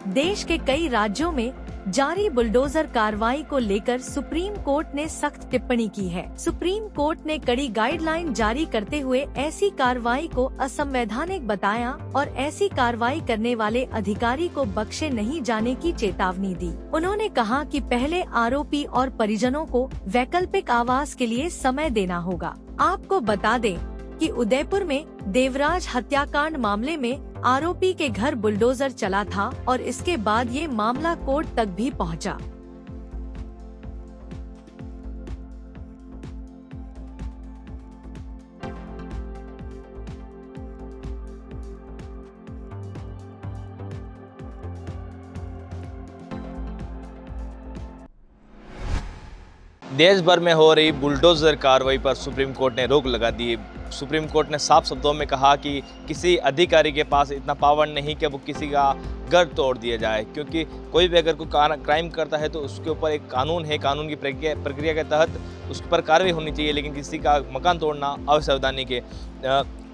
देश के कई राज्यों में जारी बुलडोजर कार्रवाई को लेकर सुप्रीम कोर्ट ने सख्त टिप्पणी की है। सुप्रीम कोर्ट ने कड़ी गाइडलाइन जारी करते हुए ऐसी कार्रवाई को असंवैधानिक बताया और ऐसी कार्रवाई करने वाले अधिकारी को बख्शे नहीं जाने की चेतावनी दी। उन्होंने कहा कि पहले आरोपी और परिजनों को वैकल्पिक आवास के लिए समय देना होगा। आपको बता दें कि उदयपुर में देवराज हत्याकांड मामले में आरोपी के घर बुलडोजर चला था और इसके बाद ये मामला कोर्ट तक भी पहुंचा। देश भर में हो रही बुलडोजर कार्रवाई पर सुप्रीम कोर्ट ने रोक लगा दी। सुप्रीम कोर्ट ने साफ शब्दों में कहा कि किसी अधिकारी के पास इतना पावर नहीं कि वो किसी का घर तोड़ दिया जाए, क्योंकि कोई भी अगर कोई क्राइम करता है तो उसके ऊपर एक कानून है, कानून की प्रक्रिया के तहत उस पर कार्रवाई होनी चाहिए। लेकिन किसी का मकान तोड़ना असावधानी के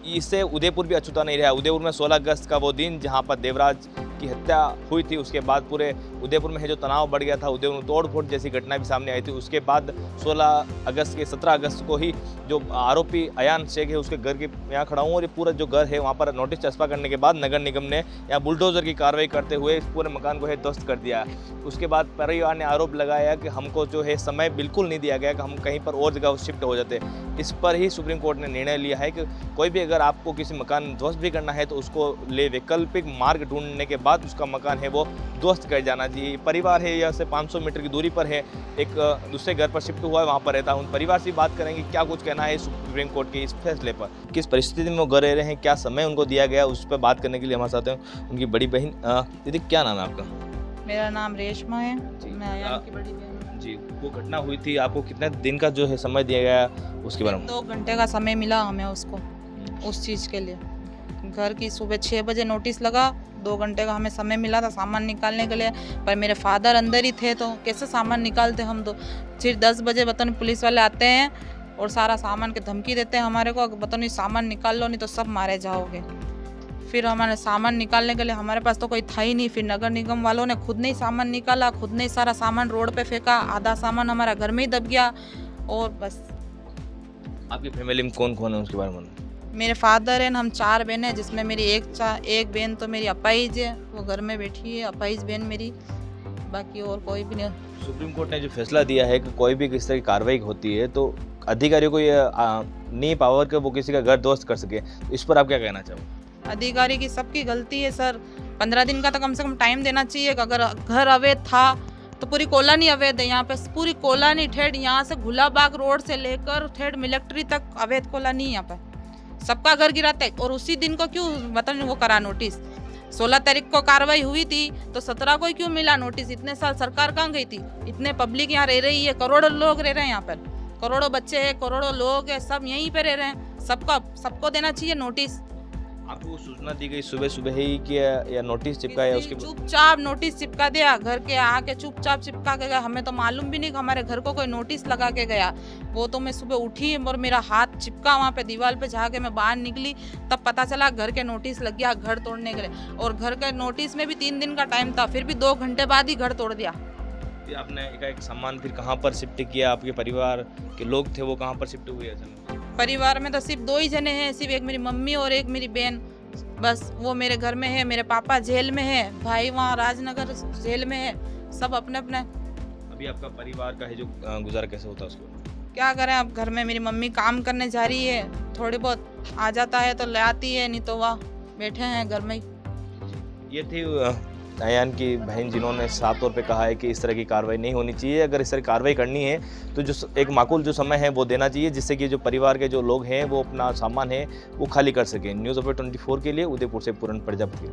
इससे उदयपुर भी अछूता नहीं रहा। उदयपुर में 16 अगस्त का वो दिन जहां पर देवराज की हत्या हुई थी, उसके बाद पूरे उदयपुर में जो तनाव बढ़ गया था, उदयपुर में तोड़-फोड़ जैसी घटना भी सामने आई थी। उसके बाद 17 अगस्त को ही जो आरोपी अयान शेख है उसके घर के यहाँ खड़ा हूँ और ये पूरा जो घर है वहाँ पर नोटिस चस्पा करने के बाद नगर निगम ने यहाँ बुलडोजर की कार्रवाई करते हुए इस पूरे मकान को है ध्वस्त कर दिया। उसके बाद परिवार ने आरोप लगाया कि हमको जो है समय बिल्कुल नहीं दिया गया कि हम कहीं पर और जगह शिफ्ट हो जाते। इस पर ही सुप्रीम कोर्ट ने निर्णय लिया है कि कोई भी अगर आपको किसी मकान ध्वस्त भी करना है तो उसको ले वैकल्पिक मार्ग ढूंढने के बाद उसका मकान है वो ध्वस्त कर जाना चाहिए। परिवार है यहाँ से 500 मीटर की दूरी पर है, एक दूसरे घर पर शिफ्ट हुआ है, वहाँ पर रहता है। उन परिवार से बात करेंगे क्या कुछ कहना है सुप्रीम कोर्ट के इस फैसले पर, किस परिस्थिति में वो घर रह रहे हैं, क्या समय उनको दिया गया, उस पर बात करने के लिए हमारे साथ हैं उनकी बड़ी बहन। दीदी क्या नाम है आपका? मेरा नाम रेशमा है, मैं अयान की बड़ी बहन हूँ। जी, वो घटना हुई थी, आपको कितने दिन का जो है समय दिया गया उसके बारे में? 2 घंटे का समय मिला हमें उसको उस चीज़ के लिए। घर की सुबह 6 बजे नोटिस लगा, 2 घंटे का हमें समय मिला था सामान निकालने के लिए, पर मेरे फादर अंदर ही थे तो कैसे सामान निकालते हम। तो फिर 10 बजे बताओ पुलिस वाले आते हैं और सारा सामान के धमकी देते हैं हमारे को, बताओ नहीं सामान निकाल लो नहीं तो सब मारे जाओगे। फिर हमारे सामान निकालने के लिए हमारे पास तो कोई था ही नहीं। फिर नगर निगम वालों ने खुद ने ही सामान निकाला, खुद ने ही सारा सामान रोड पे फेंका, आधा सामान हमारा घर में ही दब गया। और बस। आपकी फैमिली में कौन कौन है उसके बारे में? मेरे फादर हैं, हम 4 बहन हैं, जिसमें मेरी एक बहन तो मेरी अपाहिज है, वो घर में बैठी है, अपाहिज बहन मेरी, बाकी और कोई भी नहीं। सुप्रीम कोर्ट ने जो फैसला दिया है कि कोई भी किसी तरह की कार्रवाई होती है तो अधिकारियों को ये नहीं पावर कि वो किसी का घर ध्वस्त कर सके, इस पर आप क्या कहना चाहोगे? अधिकारी की सबकी गलती है सर। 15 दिन का तो कम से कम टाइम देना चाहिए कि अगर घर अवैध था तो पूरी कोलानी अवैध है। यहाँ पे पूरी कोलानी ठेठ यहाँ से गुलाबाग रोड से लेकर ठेठ मिलिट्री तक अवैध कोलानी यहाँ पे सबका घर गिराते हैं। और उसी दिन को क्यों मतलब वो करा नोटिस? 16 तारीख को कार्रवाई हुई थी तो 17 को क्यों मिला नोटिस? इतने साल सरकार कहाँ गई थी? इतने पब्लिक यहाँ रह रही है, करोड़ों लोग रह रहे हैं यहाँ पर, करोड़ों बच्चे हैं, करोड़ों लोग हैं, सब यहीं पे रह रहे हैं। सबको देना चाहिए नोटिस। आपको सूचना दी गई सुबह सुबह ही कि या नोटिस चिपकाया उसके चुपचाप नोटिस चिपका दिया, घर के आके चुपचाप चिपका के गया। हमें तो मालूम भी नहीं कि हमारे घर को कोई नोटिस लगा के गया। वो तो मैं सुबह उठी और मेरा हाथ चिपका वहाँ पे दीवार पे जाके मैं बाहर निकली, तब पता चला घर के नोटिस लग गया घर तोड़ने के लिए। और घर के नोटिस में भी 3 दिन का टाइम था, फिर भी 2 घंटे बाद ही घर तोड़ दिया। आपने एक सामान फिर कहाँ पर शिफ्ट किया? आपके परिवार के लोग थे वो कहाँ पर शिफ्ट हुए? परिवार में तो सिर्फ 2 ही जने हैं, सिर्फ एक मेरी मम्मी और एक मेरी बहन, बस वो मेरे घर में है। मेरे पापा जेल में है, भाई वहाँ राजनगर जेल में है, सब अपने अपने। अभी आपका परिवार का है जो गुजारा कैसे होता है उसको? क्या करें, अब घर में मेरी मम्मी काम करने जा रही है, थोड़ी बहुत आ जाता है तो ले आती है, नहीं तो वह बैठे हैं घर में ही। ये थी अयान की बहन जिन्होंने साफ तौर पे कहा है कि इस तरह की कार्रवाई नहीं होनी चाहिए। अगर इस तरह की कार्रवाई करनी है तो जो एक माकूल जो समय है वो देना चाहिए, जिससे कि जो परिवार के जो लोग हैं वो अपना सामान है वो खाली कर सकें। न्यूज़ अपडेट 24 के लिए उदयपुर से पूरन प्रजापति।